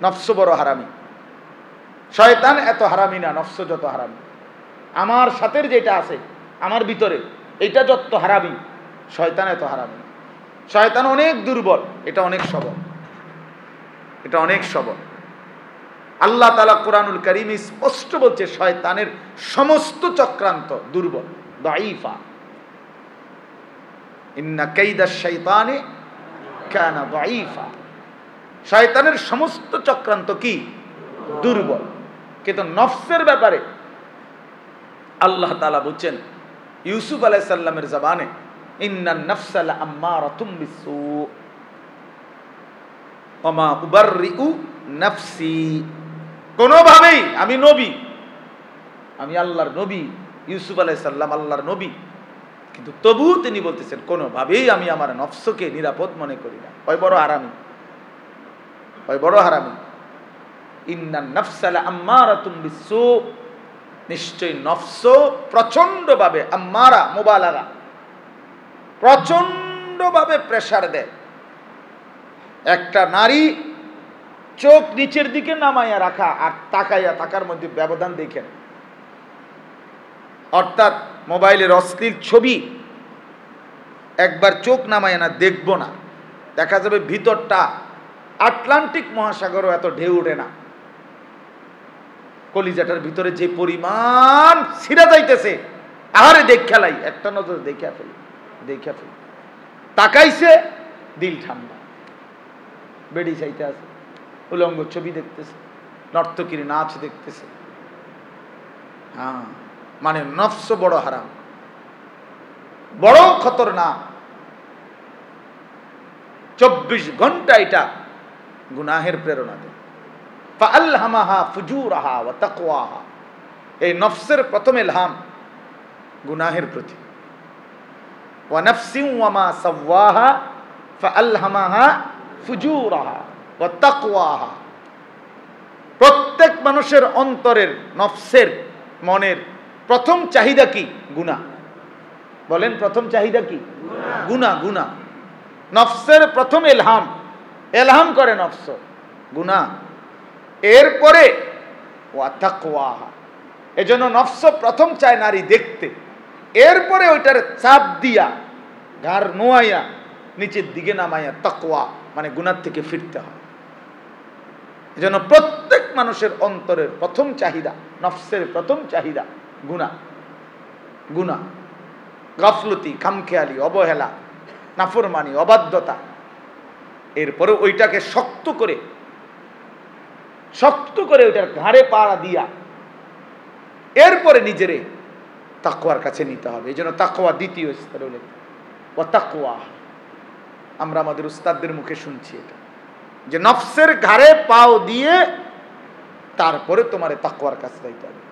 নফস বড় হারামি। শয়তান এত হারামি না, নফস যত হারামি। আমার সাথে যেটা আছে আমার ভিতরে, এটা যত হারামি, শয়তান এত হারামি। শয়তান অনেক দুর্বল, এটা অনেক সবল, এটা অনেক সবল। আল্লাহ তাআলা কোরআনুল কারীমে স্পষ্ট বলছে শয়তানের সমস্ত চক্রান্ত দুর্বল, দাঈফা। ইন্না কাইদাশ শাইতানি কানা দাঈফা। শয়তানের সমস্ত চক্রান্ত কি? দুর্বল। কিন্তু নফসের ব্যাপারে আল্লাহ তাআলা বলছেন ইউসুফ আলাইহিস সালামের জবানে, ইন্নান নাফসা লাআম্মারাতুম বিসসু ওয়া মা উবাররিউ নাফসি। কোনোভাবেই, আমি নবী, আমি আল্লাহর নবী, ইউসুফ আলাইহিস সালাম আল্লাহর নবী, কিন্তু তবুও তিনি বলতেছেন কোনোভাবেই আমি আমার নফসকে নিরাপদ মনে করি না। ওই বড় হারামি, ওই বড় হারামি। ইন্নান নাফসা লাআম্মারাতুম বিসসু, নিশ্চয় নফস প্রচন্ডভাবে, আম্মারা মুবালাগা, প্রচন্ডভাবে প্রেসার দেয়। একটা নারী চোখ নিচের দিকে নামাইয়া রাখা আর তাকাইয়া থাকার মধ্যে ব্যবধান দেখেন। অর্থাৎ মোবাইলের অশ্লীল ছবি একবার চোখ নামাইয়া না দেখবো না, দেখা যাবে ভিতরটা আটলান্টিক মহাসাগরও এত ঢেউ ওঠে না। কলিজাটার ভিতরে যে পরিমাণ ছিঁড়া যাইতেছে, আহারে দেখা লাই, একটা নজর দেখিয়া ফেলি, দেখিয়া ফেলি। তাকাইছে, দিল ঠান্ডা, বেড়ি চাইতে আছে, উলঙ্গ ছবি দেখতেছে, নর্তকীর নাচ দেখতেছে। হ্যাঁ, মানে নফস বড় হারাম, বড় খতরনাক। 24 ঘন্টা এটা গুনাহের প্রেরণা দেয়। ফাআলহামাহা ফুজুরাহা ওয়া তাকওয়াহা। এই নফসের প্রথম ইলহাম গুনাহের প্রতি। ওয়া নাফসিন ওয়া মা সাওয়াহা ফাআলহামাহা ফুজুরাহা ওয়া তাকওয়াহা। প্রত্যেক মানুষের অন্তরের, নফসের, মনের প্রথম চাহিদা কি? গুনাহ। বলেন, প্রথম চাহিদা কি? গুনাহ। গুনাহ নফসের প্রথম ইলহাম, ইলহাম করে নফস গুনাহ। এরপরে ওয়া তাকওয়াহা। এজন্য নফস প্রথম চায় নারী দেখতে, এরপরে ওইটার চাপ দিয়া, ঘাড় নোয়াইয়া, নিচের দিকে নামাইয়া তাকওয়া মানে গুনাহ থেকে ফিরতে হয়। এজন্য প্রত্যেক মানুষের অন্তরের প্রথম চাহিদা, নফসের প্রথম চাহিদা গুনাহ। গুনাহ, গাফলতি, খামখেয়ালি, অবহেলা, নাফরমানি, অবাধ্যতা। এরপরে ওইটাকে শক্ত করে ওইটার ঘাড়ে পাড়া দিয়া এরপরে নিজেরে তাকওয়ার কাছে নিতে হবে। এই জন্য তাকওয়া দ্বিতীয় স্তরে লেখা। ও তাকওয়া আমরা আমাদের উস্তাদদের মুখে শুনছি এটা, যে নফসের ঘাড়ে পাও দিয়ে তারপরে তোমার তাকওয়ার কাছে যাইতে হবে।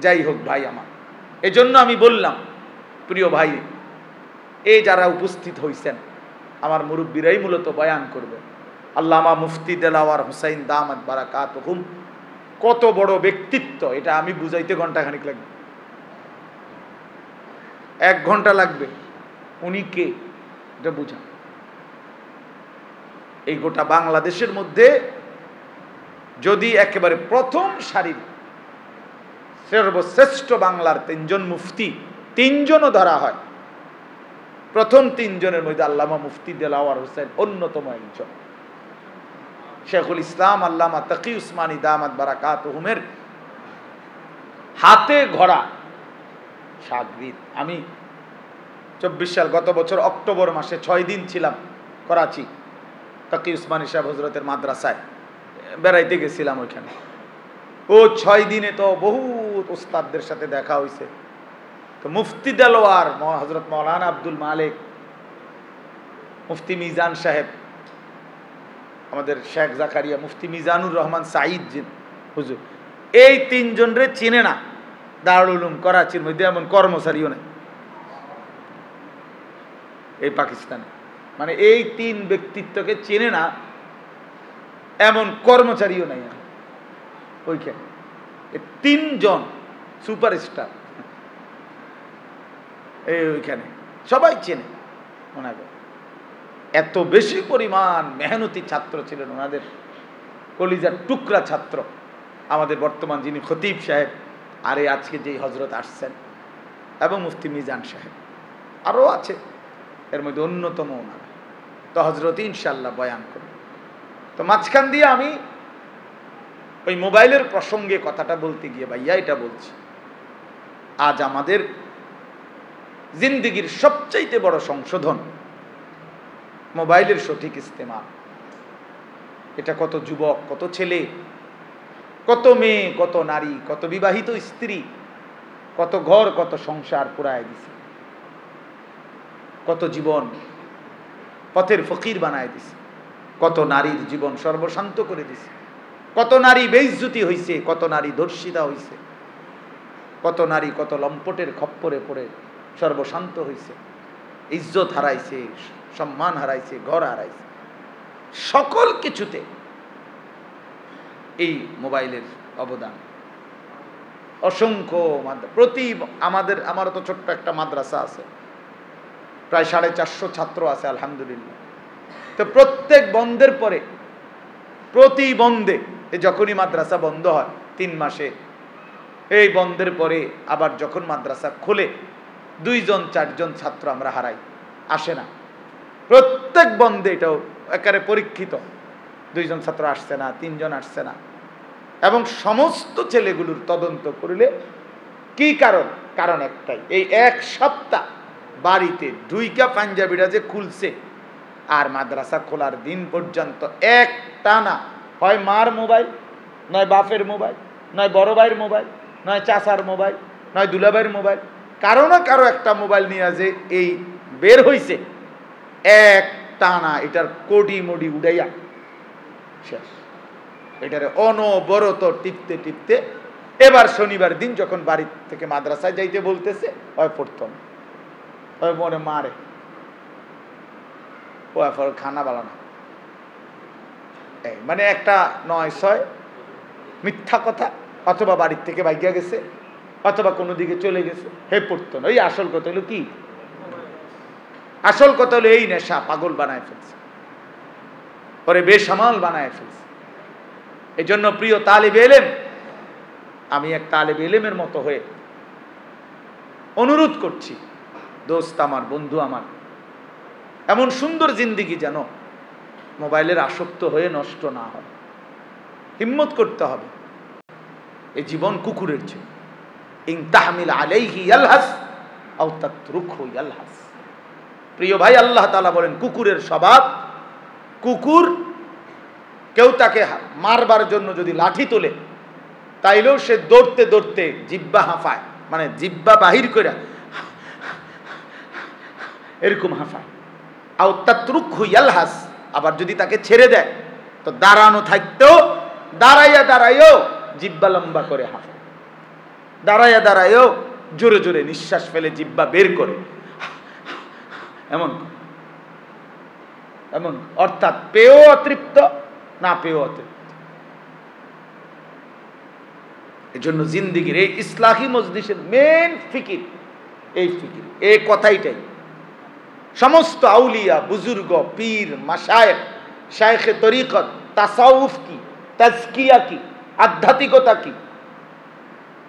যাই হোক ভাই আমার, এজন্য আমি বললাম প্রিয় ভাই, এই যারা উপস্থিত হইছেন আমার মুরব্বীরাই মূলত বয়ান করবে। আল্লামা মুফতি দেলাওয়ার হুসাইন দামাত বারাকাতুহুম, কত বড় ব্যক্তিত্ব, এটা আমি বুঝাইতে ঘন্টাখানিক লাগবে, 1 ঘন্টা লাগবে। উনি কে এটা বুঝা। এই গোটা বাংলাদেশের মধ্যে যদি একেবারে প্রথম সারির সর্বশ্রেষ্ঠ বাংলার 3 জন মুফতি, 3 জনও ধরা হয়, প্রথম 3 জনের মধ্যে আল্লামা মুফতি দেলাওয়ার হোসেন অন্যতম একজন। শেখুল ইসলাম আল্লামা তাকি উসমানী দামাত বারাকাতুহুমের হাতে গড়া শাগরিদ। আমি 24 সাল, গত বছর অক্টোবর মাসে 6 দিন ছিলাম করাচি, তাকি উসমানী সাহেব হজরতের মাদ্রাসায় বেড়াইতে গেছিলাম। ওইখানে ও 6 দিনে তো বহুত উস্তাদদের সাথে দেখা হয়েছে। তো মুফতি দেলোয়ার হজরত মৌলানা আব্দুল মালিক, মুফতি মিজান সাহেব, আমাদের শেখ জাকারিয়া, মুফতি মিজানুর রহমান সাঈদ হুজুর, এই 3 জনরে চিনে না দারুল উলুম করাচির মধ্যে এমন কর্মচারীও নেই এই পাকিস্তানে। মানে এই 3 ব্যক্তিত্বকে চেনে না এমন কর্মচারীও নাই ওইখানে। 3 জন সুপারস্টার ওইখানে সবাই চেনে ওনাকে। এত বেশি পরিমাণ মেহনতি ছাত্র ছিলেন ওনাদের, কলিজার টুকরা ছাত্র আমাদের বর্তমান যিনি খতিব সাহেব, আর এই আজকে যেই হজরত আসছেন, এবং মুফতি মিজান সাহেব, আরও আছে, এর মধ্যে অন্যতম ওনারা। তো হজরত ইনশাল্লাহ বয়ান করব। তো মাঝখান দিয়ে আমি ওই মোবাইলের প্রসঙ্গে কথাটা বলতে গিয়ে ভাইয়া এটা বলছি, আজ আমাদের জিন্দিগির সবচাইতে বড় সংশোধন মোবাইলের সঠিক ইস্তেমাল। এটা কত যুবক, কত ছেলে, কত মেয়ে, কত নারী, কত বিবাহিত স্ত্রী, কত ঘর, কত সংসার পুরায় দিছে, কত জীবন পথের ফকির বানায় দিছে, কত নারীর জীবন সর্বশান্ত করে দিছে, কত নারী বেইজ্জতি হইছে, কত নারী ধর্ষিতা হইছে, কত নারী কত লম্পটের খপ্পরে পড়ে সর্বশান্ত হইছে, ইজ্জত হারাইছে, সম্মান হারাইছে, ঘর হারাইছে। সকল কিছুতে এই মোবাইলের অবদান অসংখ্য। আমারও তো ছোট্ট একটা মাদ্রাসা আছে, প্রায় 450 ছাত্র আছে আলহামদুলিল্লাহ। তো প্রত্যেক বন্ধের পরে, প্রতি বন্ধে, যখনই মাদ্রাসা বন্ধ হয় 3 মাসে, এই বন্ধের পরে আবার যখন মাদ্রাসা খোলে 2-4 জন ছাত্র আমরা হারাই, আসে না। প্রত্যেক বন্ধে এটাও একেবারে পরীক্ষিত, 2 জন ছাত্র আসছে না, 3 জন আসছে না। এবং সমস্ত ছেলেগুলোর তদন্ত করলে কি কারণ? কারণ একটাই, এই 1 সপ্তাহ বাড়িতে ঢুইকা পাঞ্জাবিরা যে খুলছে, আর মাদ্রাসা খোলার দিন পর্যন্ত এক টানা হয় মার মোবাইল, নয় বাপের মোবাইল, নয় বড় ভাইয়ের মোবাইল, নয় চাচার মোবাইল, নয় দুলাভাইয়ের মোবাইল, কারো না কারো একটা মোবাইল নিয়ে যে এই বের হইছে, এক টানা এটার কোডি মোডি উড়াইয়া শেষ। এটারে অনবরত টিপতে টিপতে এবার শনিবার দিন যখন বাড়ি থেকে মাদ্রাসায় যাইতে বলতেছে, হয় প্রথম হয় মনে মারে, ও খানা বালানা, মানে একটা 9-6 মিথ্যা কথা, অথবা বাড়ির থেকে ভাগ্যা গেছে, অথবা কোনো দিকে চলে গেছে, হে পড়তো না। ওই আসল কথা হলো কি? আসল কথা হলো এই নেশা পাগল বানায় ফেলছে, পরে বেসামাল বানায় ফেলছে। এই জন্য প্রিয় তালিব ইলম, আমি এক তালিব ইলমের মতো হয়ে অনুরোধ করছি, দোস্ত আমার, বন্ধু আমার, এমন সুন্দর জিন্দিগি যেন মোবাইলের আসক্ত হয়ে নষ্ট না হয়। হিম্মত করতে হবে। এই জীবন কুকুরের চেয়ে, ইন তাহমিল আলাইহি ইয়ালহাস আও তাতরুকহু ইয়ালহাস। প্রিয় ভাই, আল্লাহ তাআলা বলেন কুকুরের স্বভাব, কুকুর কেউ তাকে মারবার জন্য যদি লাঠি তোলে, তাইলেও সে দৌড়তে দৌড়তে জিহ্বা হাঁফায়, মানে জিহ্বা বাহির করে এরকম হাঁফায়। আও তাতরুকহু ইয়ালহাস, আবার যদি তাকে ছেড়ে দেয় তো দাঁড়ানো থাকতেও দাঁড়াইয়া দাঁড়াইও জিহ্বা লম্বা করে হাঁফায়, দাঁড়াইয়া দাঁড়াইও জোরে জোরে নিঃশ্বাস ফেলে জিহ্বা বের করে এমন এমন, অর্থাৎ পেয়েও অতৃপ্ত, না পেয়েও অতৃপ্ত। এই জন্য জিন্দিগির এই ইসলাহি মজলিসের মেন ফিকির এই ফিকির, এই কথাইটাই। সমস্ত আউলিয়া, বুজুর্গ, পীর, মাশায়েখ, শায়েখে তরিকত, তাসাউফ কি, তাজকিয়া কি, আধ্যাত্মিকতা কি,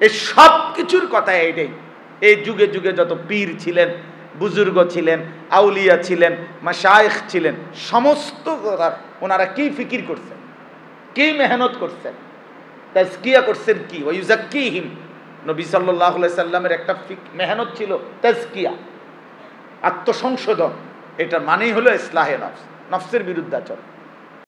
এই সব কিছুর কথা এইটাই। এই যুগে যুগে যত পীর ছিলেন, বুজুর্গ ছিলেন, আউলিয়া ছিলেন, মাশায়েখ ছিলেন, সমস্ত কথা ওনারা কি ফিকির করছেন, কি মেহনত করছেন, তাজকিয়া করছেন কি, ওয়ায়ুযাক্কিহিম। নবী সাল্লাল্লাহু আলাইহি সাল্লামের একটা মেহনত ছিল তাজকিয়া, আত্মসংশোধন। এটা মানেই হলো ইসলাহে নফস, নফসের বিরুদ্ধাচরণ।